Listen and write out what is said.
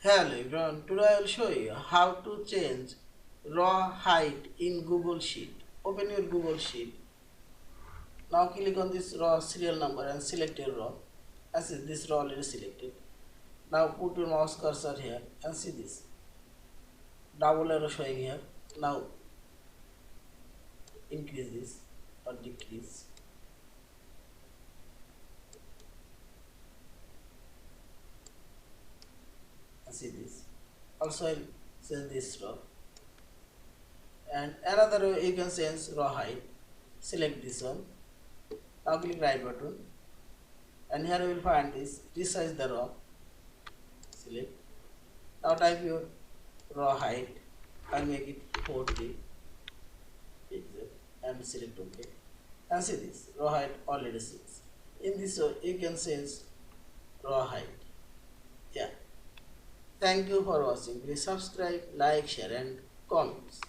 Hello everyone, today I will show you how to change raw height in Google Sheet. Open your Google Sheet. Now click on this raw serial number and select your raw. As this raw already selected. Now put your mouse cursor here and see this. Double arrow showing here. Now increase this or decrease. And see this. Also I'll change this raw. And another way you can change raw height. Select this one. Now click right button. And here you will find this. Resize the raw. Select. Now type your raw height and make it 40 and select OK. And see this raw height already 6. In this way you can change raw height. Yeah. Thank you for watching. Please subscribe, like, share and comments.